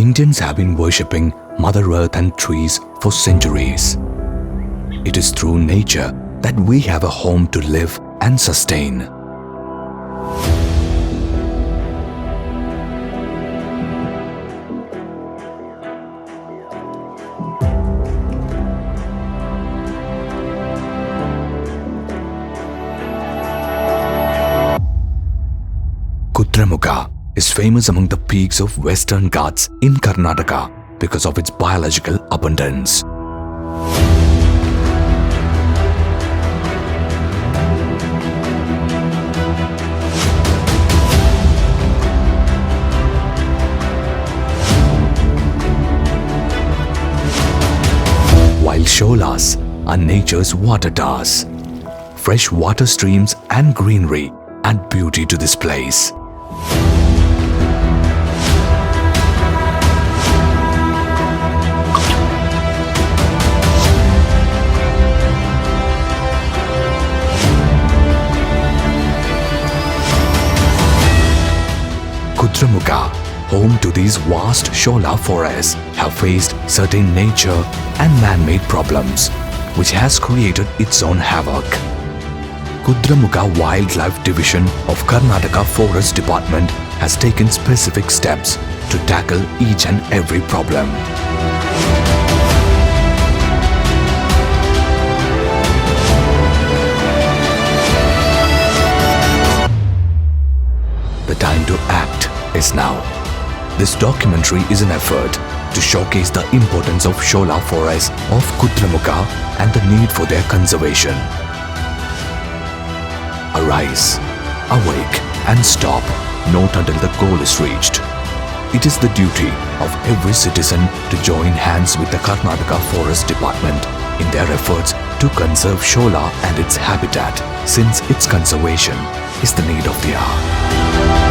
Indians have been worshipping Mother Earth and trees for centuries. It is through nature that we have a home to live and sustain. Kudremukha is famous among the peaks of Western Ghats in Karnataka because of its biological abundance. While sholas are nature's water towers, fresh water streams and greenery add beauty to this place. Kudremukha, home to these vast shola forests, have faced certain nature and man-made problems, which has created its own havoc. Kudremukha Wildlife Division of Karnataka Forest Department has taken specific steps to tackle each and every problem. The time to act is now. This documentary is an effort to showcase the importance of shola forests of Kudremukha and the need for their conservation. Arise, awake and stop, not until the goal is reached. It is the duty of every citizen to join hands with the Karnataka Forest Department in their efforts to conserve shola and its habitat, since its conservation is the need of the hour.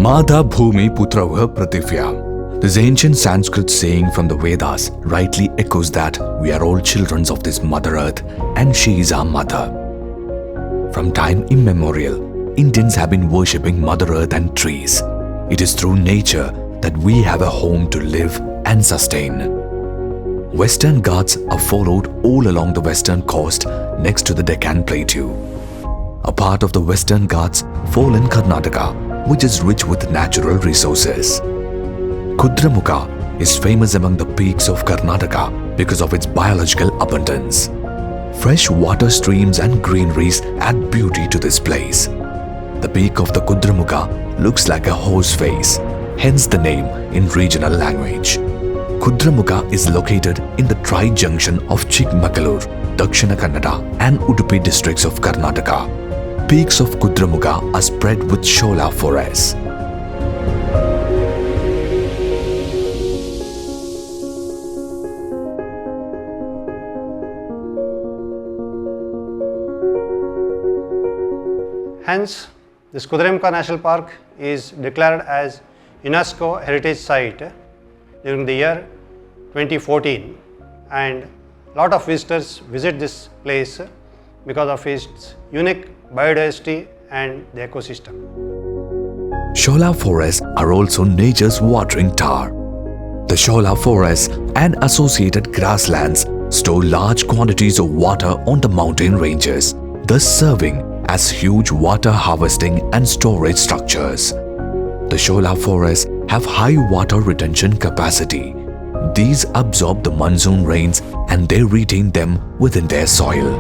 Madha Bhumi Putravah Prativya. This ancient Sanskrit saying from the Vedas rightly echoes that we are all children of this Mother Earth and she is our mother. From time immemorial, Indians have been worshipping Mother Earth and trees. It is through nature that we have a home to live and sustain. Western Ghats are followed all along the western coast next to the Deccan Plateau. A part of the Western Ghats fall in Karnataka, which is rich with natural resources. Kudremukha is famous among the peaks of Karnataka because of its biological abundance. Fresh water streams and greeneries add beauty to this place. The peak of the Kudremukha looks like a horse face, hence the name in regional language. Kudremukha is located in the tri-junction of Chikmagalur, Dakshina Kannada and Udupi districts of Karnataka. Peaks of Kudremukha are spread with shola forests. Hence, this Kudremukha National Park is declared as UNESCO Heritage Site during the year 2014, and a lot of visitors visit this place because of its unique biodiversity and the ecosystem. Shola forests are also nature's watering tower. The shola forests and associated grasslands store large quantities of water on the mountain ranges, thus serving as huge water harvesting and storage structures. The Shola forests have high water retention capacity. These absorb the monsoon rains and they retain them within their soil.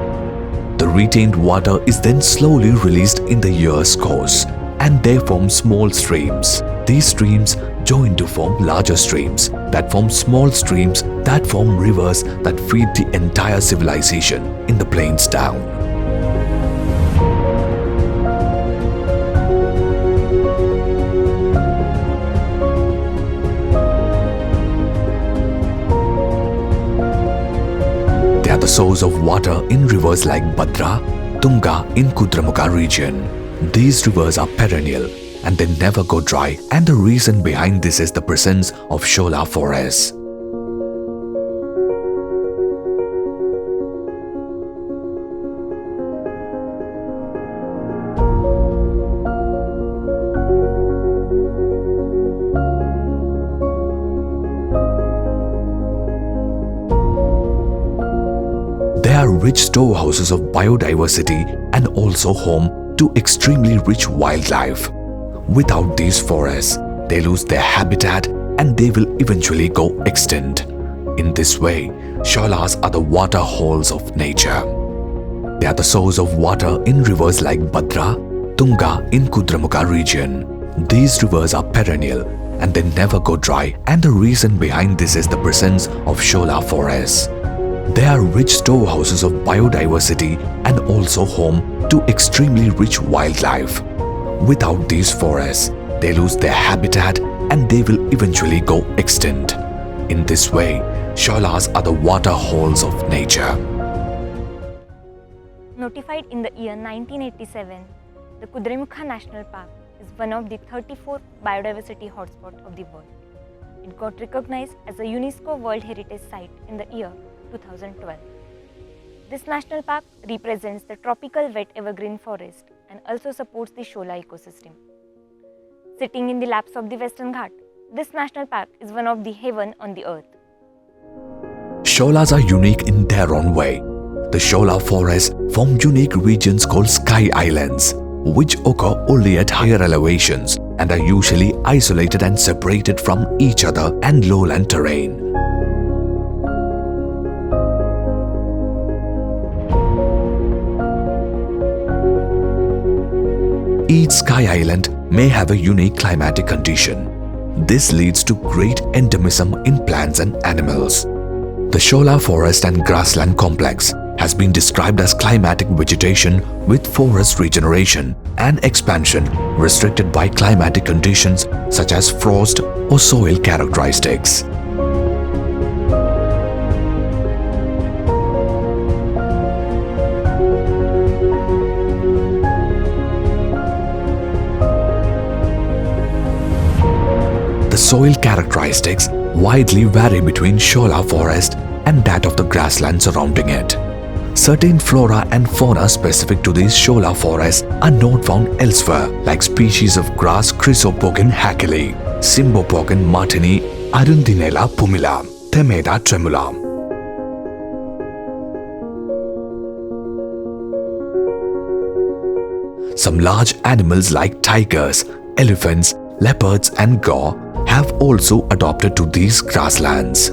The retained water is then slowly released in the year's course, and they form small streams. These streams join to form larger streams that form small streams that form rivers that feed the entire civilization in the plains down. They are the source of water in rivers like Bhadra, Tunga in Kudramukha region. These rivers are perennial and they never go dry, and the reason behind this is the presence of Shola forests. They are rich storehouses of biodiversity and also home to extremely rich wildlife. Without these forests, they lose their habitat and they will eventually go extinct. In this way, Sholas are the water holes of nature. They are the source of water in rivers like Bhadra, Tunga in Kudramukha region. These rivers are perennial and they never go dry, and the reason behind this is the presence of Shola forests. They are rich storehouses of biodiversity and also home to extremely rich wildlife. Without these forests, they lose their habitat and they will eventually go extinct. In this way, Sholas are the water holes of nature. Notified in the year 1987, the Kudremukha National Park is one of the 34 biodiversity hotspots of the world. It got recognized as a UNESCO World Heritage Site in the year 2012. This national park represents the tropical wet evergreen forest and also supports the Shola ecosystem. Sitting in the laps of the Western Ghat, this national park is one of the heaven on the earth. Sholas are unique in their own way. The Shola forests form unique regions called sky islands, which occur only at higher elevations and are usually isolated and separated from each other and lowland terrain. Each sky island may have a unique climatic condition. This leads to great endemism in plants and animals. The Shola forest and grassland complex has been described as climatic vegetation with forest regeneration and expansion restricted by climatic conditions such as frost or soil characteristics. The soil characteristics widely vary between Shola forest and that of the grassland surrounding it. Certain flora and fauna specific to these Shola forests are not found elsewhere, like species of grass Chrysopogin hackeli, Symbopogin martini, Arundinella pumila, Themeda tremula. Some large animals like tigers, elephants, leopards and gaur have also adopted to these grasslands.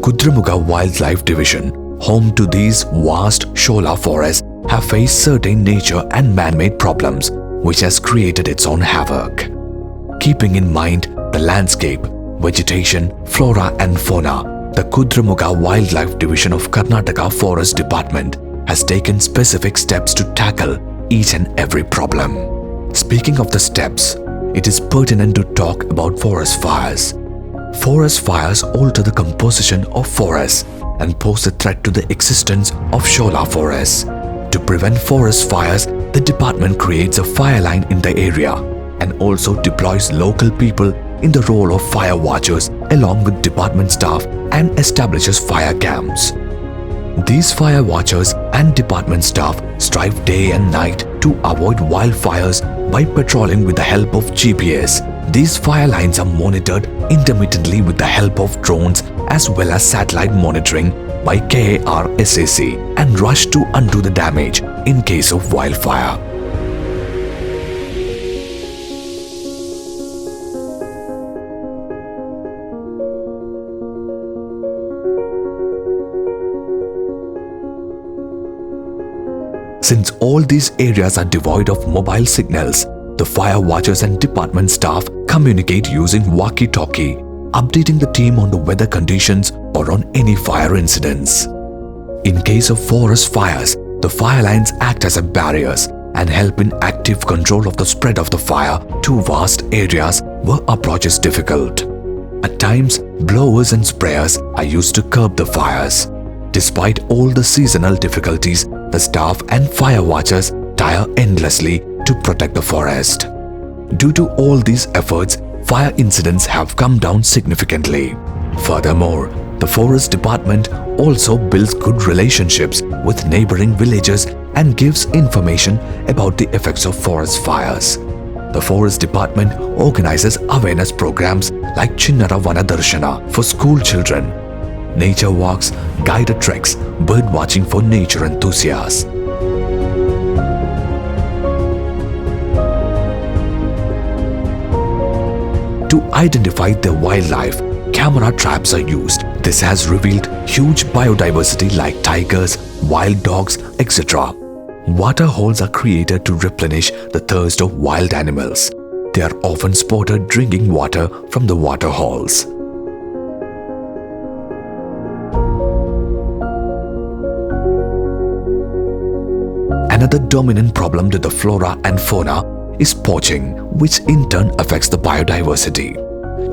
Kudramukha Wildlife Division, home to these vast Shola forests, have faced certain nature and man-made problems which has created its own havoc. Keeping in mind the landscape, vegetation, flora and fauna, the Kudramukha Wildlife Division of Karnataka Forest Department has taken specific steps to tackle each and every problem. Speaking of the steps, it is pertinent to talk about forest fires. Forest fires alter the composition of forests and pose a threat to the existence of Shola forests. To prevent forest fires, the department creates a fire line in the area and also deploys local people in the role of fire watchers along with department staff and establishes fire camps. These fire watchers and department staff strive day and night to avoid wildfires by patrolling with the help of GPS. These fire lines are monitored intermittently with the help of drones as well as satellite monitoring by KARSAC and rush to undo the damage in case of wildfire. Since all these areas are devoid of mobile signals, the fire watchers and department staff communicate using walkie-talkie, updating the team on the weather conditions or on any fire incidents. In case of forest fires, the fire lines act as a barriers and help in active control of the spread of the fire to vast areas where approach is difficult. At times, blowers and sprayers are used to curb the fires. Despite all the seasonal difficulties, the staff and fire watchers tire endlessly to protect the forest. Due to all these efforts, fire incidents have come down significantly. Furthermore, the forest department also builds good relationships with neighboring villages and gives information about the effects of forest fires. The forest department organizes awareness programs like Chinnara Vana Darshana for school children, nature walks, guided treks, bird watching for nature enthusiasts. To identify the wildlife, camera traps are used. This has revealed huge biodiversity like tigers, wild dogs, etc. Water holes are created to replenish the thirst of wild animals. They are often spotted drinking water from the water holes. Another dominant problem to the flora and fauna is poaching, which in turn affects the biodiversity.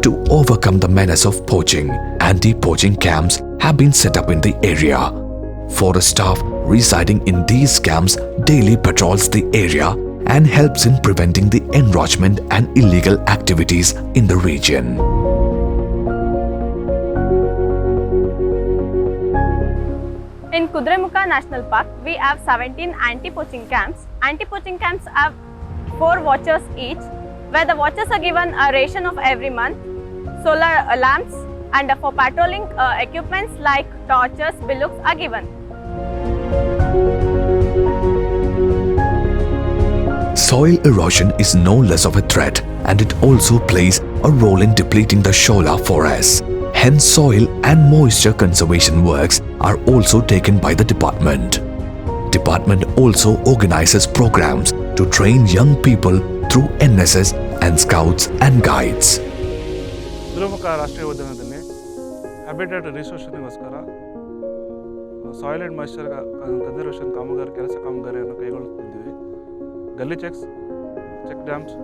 To overcome the menace of poaching, anti-poaching camps have been set up in the area. Forest staff residing in these camps daily patrols the area and helps in preventing the encroachment and illegal activities in the region. In Kudremukha National Park, we have 17 anti-poaching camps. Anti-poaching camps have 4 watchers each, where the watchers are given a ration of every month, solar lamps, and for patrolling equipments like torches, billooks are given. Soil erosion is no less of a threat, and it also plays a role in depleting the Shola forests. Hence, soil and moisture conservation works are also taken by the department. Department also organizes programs to train young people through NSS and Scouts and Guides. Kudremukh ರಾಷ್ಟ್ರೀಯ ಉದ್ಯಾನದಲ್ಲಿ habitat ರಿಸೋರ್ಷನ್ಗೋಸ್ಕರ soil and moisture conservation ಕಾಮಗಾರಿಯನ್ನು ಕೈಗೊಳ್ಳುತ್ತಿದ್ದೀವಿ. Gully check dams,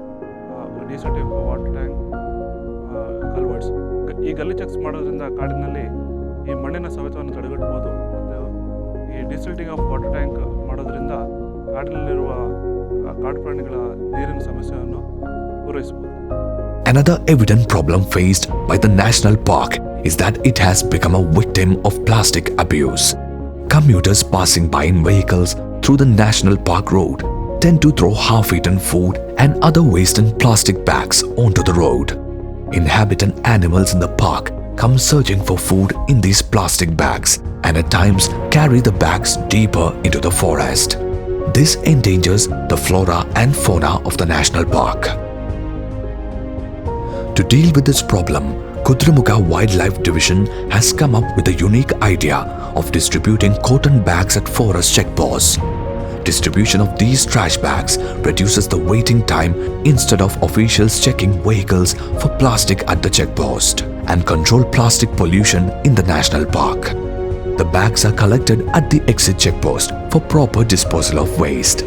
desilting water tank, culverts. ಈ gully cheques ಮಾಡೋದ್ರಿಂದ ಕಾಡಿನಲ್ಲಿ ಈ ಮಣ್ಣಿನ ಸವೆತವನ್ನು ತಡೆಗಟ್ಟಬಹುದು. ಮತ್ತು ಈ ಡಿಸಲ್ಟಿಂಗ್ ಆಫ್ ವಾಟರ್ ಟ್ಯಾಂಕ್ ಮಾಡೋದ್ರಿಂದ ಕಾಡಿನಲ್ಲಿರುವ ಕಾಡು ಪ್ರಾಣಿಗಳ ನೀರಿನ ಸಮಸ್ಯೆಯನ್ನು ಪೂರೈಸಬಹುದು. Another evident problem faced by the national park is that it has become a victim of plastic abuse. Commuters passing by in vehicles through the national park road tend to throw half-eaten food and other waste in plastic bags onto the road. Inhabitant animals in the park come searching for food in these plastic bags and at times carry the bags deeper into the forest. This endangers the flora and fauna of the national park. To deal with this problem, Kudremukha Wildlife Division has come up with a unique idea of distributing cotton bags at forest checkposts. Distribution of these trash bags reduces the waiting time instead of officials checking vehicles for plastic at the checkpost and control plastic pollution in the national park. The bags are collected at the exit checkpost for proper disposal of waste.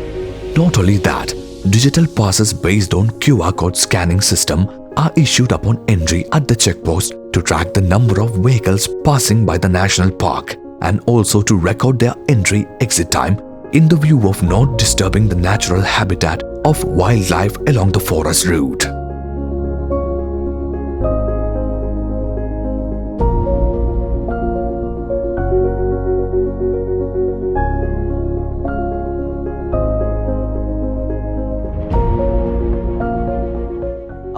Not only that, digital passes based on QR code scanning system are issued upon entry at the checkpost to track the number of vehicles passing by the national park and also to record their entry-exit time in the view of not disturbing the natural habitat of wildlife along the forest route.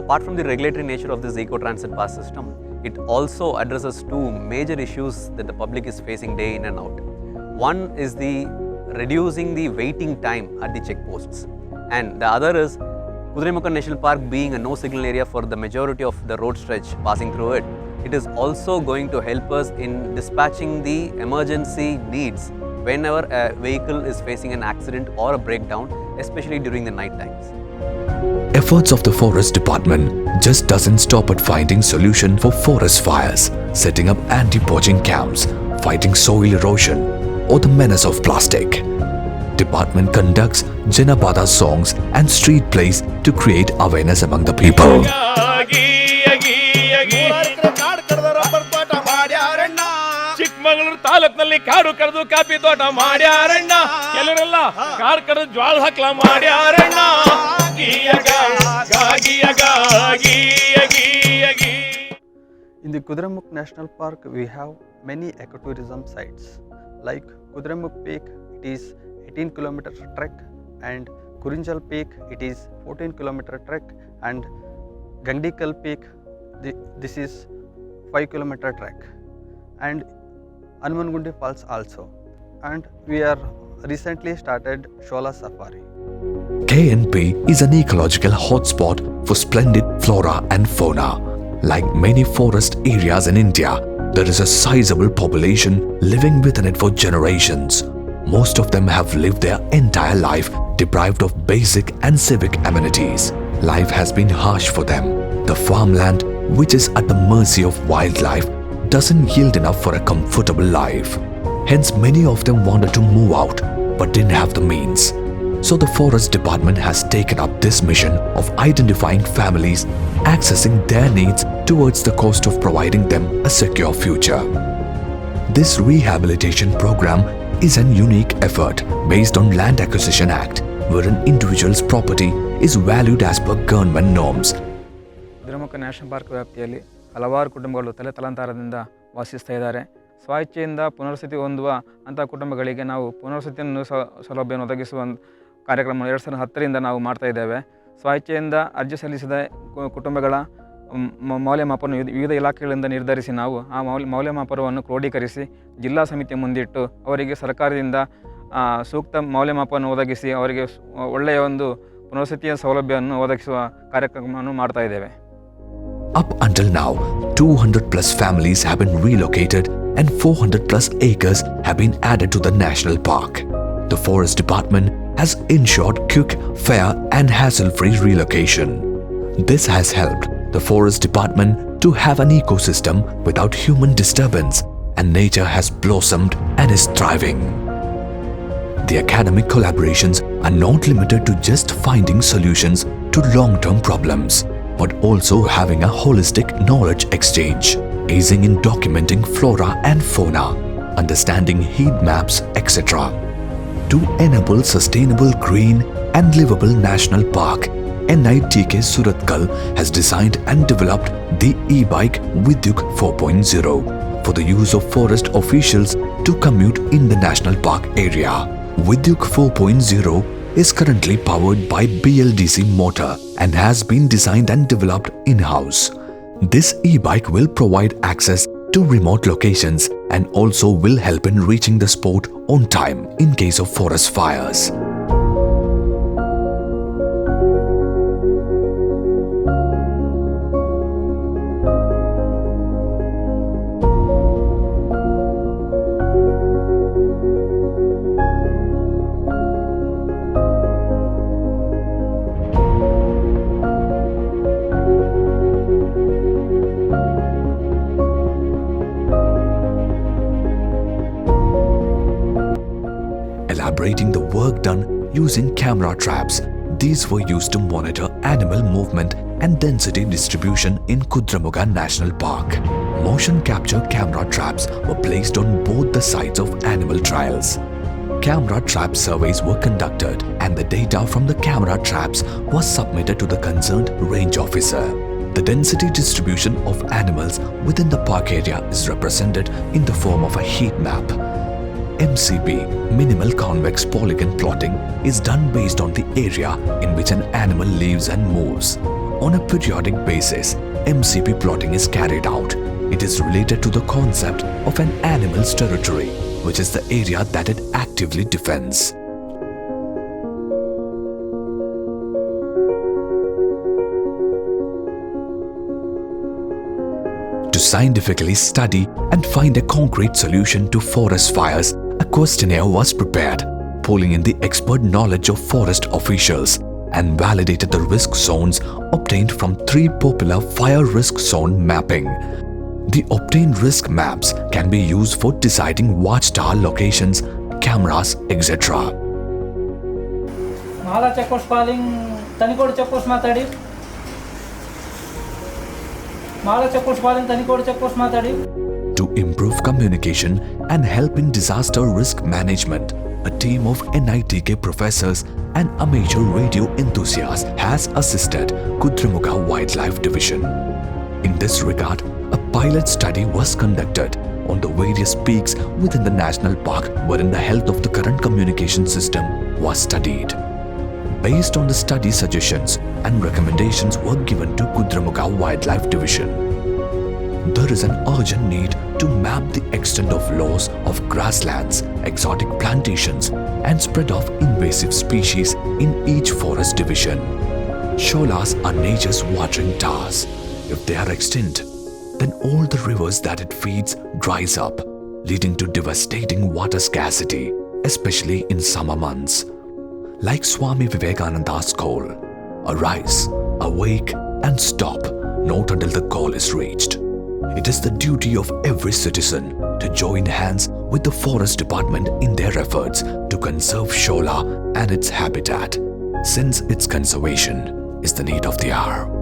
Apart from the regulatory nature of this eco-transit pass system, it also addresses two major issues that the public is facing day in and out. One is the reducing the waiting time at the checkposts, and the other is Kudremukha National Park being a no signal area for the majority of the road stretch passing through it. It is also going to help us in dispatching the emergency needs whenever a vehicle is facing an accident or a breakdown, especially during the night times. Efforts of the Forest Department just doesn't stop at finding solution for forest fires, setting up anti-poaching camps, fighting soil erosion, or the menace of plastic. Department conducts Janapada songs and street plays to create awareness among the people. Chikkamagaluru ತಾಲೂಕಿನಲ್ಲಿ ಕಾಡು ಕರೆದು coffee ತೋಟ ಮಾಡ್ಯಾರಣ್ಣ, ಕೆಲವರೆಲ್ಲ ಕಾಡು ಕರೆದು ಜ್ವಾಳ ಹಾಕ್ಲ ಮಾಡ್ಯಾರಣ್ಣ. In the Kudremukh National Park, we have many ecotourism sites. Like Kudremukh Peak, it is 18 km trek, and Kurinjal Peak, it is 14 km trek, and Gandikal Peak, this is 5 km trek, and Hanumangundi Falls also. And we are recently started Shola Safari. KNP is an ecological hotspot for splendid flora and fauna. Like many forest areas in India, there is a sizable population living within it for generations. Most of them have lived their entire life deprived of basic and civic amenities. Life has been harsh for them. The farmland, which is at the mercy of wildlife, doesn't yield enough for a comfortable life. Hence, many of them wanted to move out but didn't have the means. So the Forest Department has taken up this mission of identifying families, accessing their needs towards the cost of providing them a secure future. This rehabilitation program is an unique effort based on Land Acquisition Act, where an individual's property is valued as per government norms. Kudremukh national park ವ್ಯಾಪ್ತಿಯಲ್ಲಿ ಹಲವಾರು ಕುಟುಂಬಗಳು ತಲೆತಲಾಂತರದಿಂದ ವಾಸಿಸ್ತಾ ಇದ್ದಾರೆ. ಸ್ವಇಚ್ಛೆಯಿಂದ ಪುನರ್ವಸತಿ ಹೊಂದುವ ಅಂಥ ಕುಟುಂಬಗಳಿಗೆ ನಾವು ಪುನರ್ವಸತಿಯನ್ನು ಸೌಲಭ್ಯವನ್ನು ಒದಗಿಸುವ ಕಾರ್ಯಕ್ರಮ 2010ರಿಂದ ನಾವು ಮಾಡ್ತಾ ಇದ್ದೇವೆ. ಸ್ವಇಚ್ಛೆಯಿಂದ ಅರ್ಜಿ ಸಲ್ಲಿಸಿದ ಕುಟುಂಬಗಳ ಮೌಲ್ಯಮಾಪನ ವಿವಿಧ ಇಲಾಖೆಗಳಿಂದ ನಿರ್ಧರಿಸಿ ನಾವು ಆ ಮೌಲ್ಯಮಾಪನವನ್ನು ಕ್ರೋಢೀಕರಿಸಿ ಜಿಲ್ಲಾ ಸಮಿತಿಯ ಮುಂದಿಟ್ಟು ಅವರಿಗೆ ಸರ್ಕಾರದಿಂದ ಸೂಕ್ತ ಮೌಲ್ಯಮಾಪನ ಒದಗಿಸಿ ಅವರಿಗೆ ಒಳ್ಳೆಯ ಒಂದು ಪುನರ್ವಸತಿಯ ಸೌಲಭ್ಯವನ್ನು ಒದಗಿಸುವ ಕಾರ್ಯಕ್ರಮವನ್ನು ಮಾಡ್ತಾ ಇದ್ದೇವೆ. Up until now, 200 plus families have been relocated and 400 plus acres have been added to the national park. The Forest Department has ensured quick, fair and hassle-free relocation. This has helped the Forest Department to have an ecosystem without human disturbance, and nature has blossomed and is thriving. The academic collaborations are not limited to just finding solutions to long-term problems, but also having a holistic knowledge exchange, aiding in documenting flora and fauna, understanding heat maps, etc. To enable sustainable green and livable national park, NITK Surathkal has designed and developed the e-bike Vidyuk 4.0 for the use of forest officials to commute in the national park area. Vidyuk 4.0 is currently powered by BLDC motor and has been designed and developed in-house. This e-bike will provide access to remote locations and also will help in reaching the spot on time in case of forest fires. Elaborating the work done using camera traps, these were used to monitor animal movement and density distribution in Kudremukha National Park. Motion capture camera traps were placed on both the sides of animal trials. Camera trap surveys were conducted and the data from the camera traps was submitted to the concerned range officer. The density distribution of animals within the park area is represented in the form of a heat map. MCP, minimal convex polygon plotting, is done based on the area in which an animal lives and moves. On a periodic basis, MCP plotting is carried out it is related to the concept of an animal's territory, which is the area that it actively defends. To scientifically study and find a concrete solution to forest fires, a questionnaire was prepared, pulling in the expert knowledge of forest officials and validated the risk zones obtained from 3 popular fire risk zone mapping. The obtained risk maps can be used for deciding watchtower locations, cameras, etc. Mahala check post calling Tanikode check post matadi. Mahala check post calling Tanikode check post matadi. To improve communication and help in disaster risk management, a team of NITK professors and amateur radio enthusiasts has assisted Kudremukha Wildlife Division. In this regard, a pilot study was conducted on the various peaks within the national park wherein the health of the current communication system was studied. Based on the study, suggestions and recommendations were given to Kudremukha Wildlife Division. There is an urgent need to map the extent of loss of grasslands, exotic plantations, and spread of invasive species in each forest division. Sholas are nature's watering towers. If they are extinct, then all the rivers that it feeds dries up, leading to devastating water scarcity, especially in summer months. Like Swami Vivekananda's call, arise, awake, and stop, not until the goal is reached. It is the duty of every citizen to join hands with the Forest Department in their efforts to conserve Shola and its habitat, since its conservation is the need of the hour.